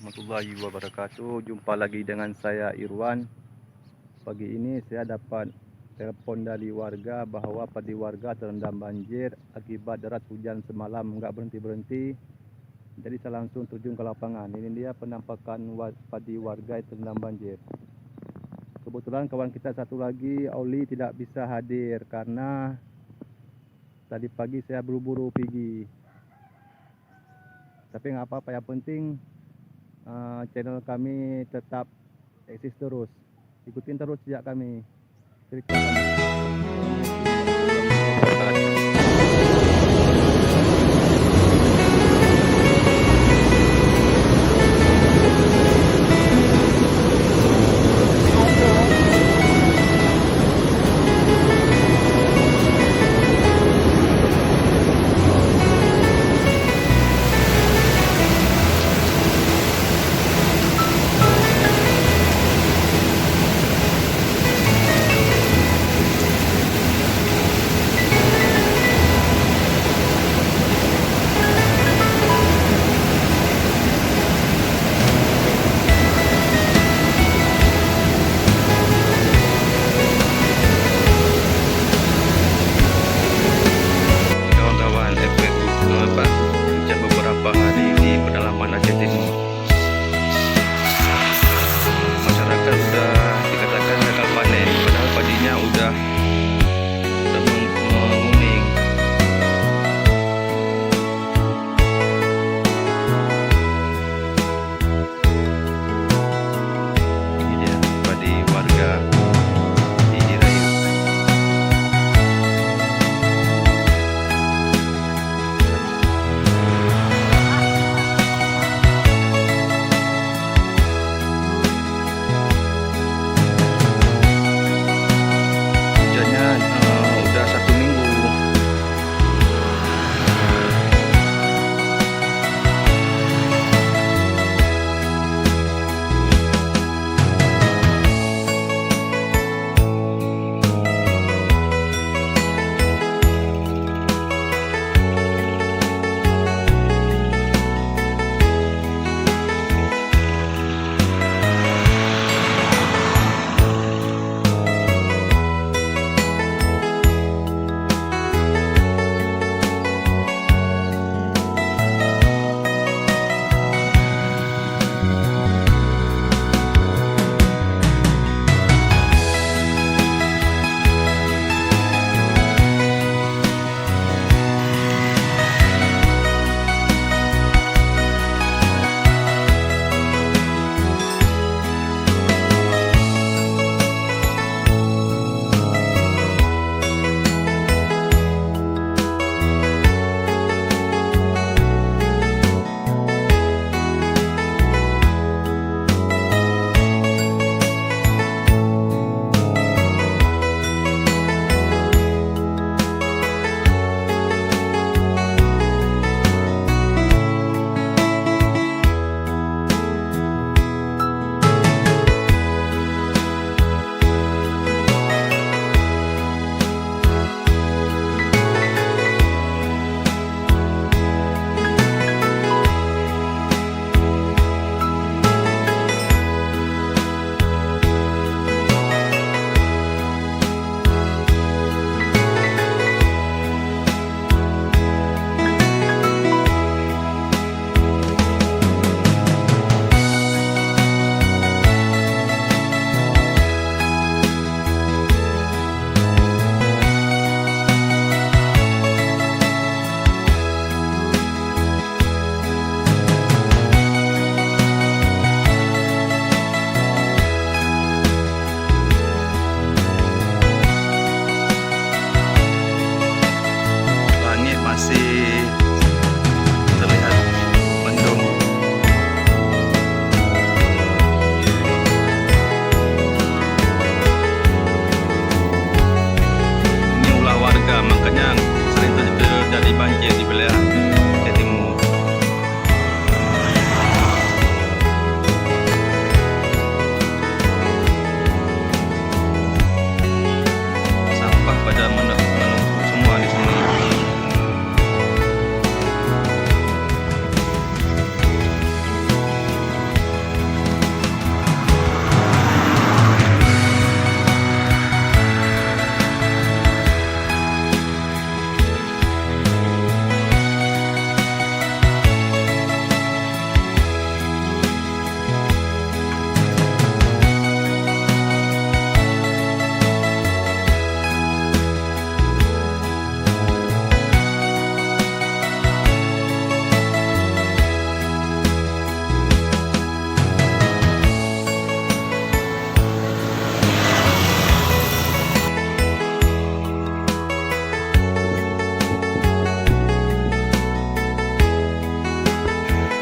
warahmatullahi wabarakatuh. Jumpa lagi dengan saya Irwan. Pagi ini saya dapat telepon dari warga bahwa padi warga terendam banjir akibat deras hujan semalam enggak berhenti-berhenti. Jadi saya langsung terjun ke lapangan. Ini dia penampakan padi warga yang terendam banjir. Kebetulan kawan kita satu lagi, Auli, tidak bisa hadir karena tadi pagi saya buru-buru pergi. Tapi nggak apa-apa, yang penting channel kami tetap eksis terus. Ikutin terus sejak kami cerita kami.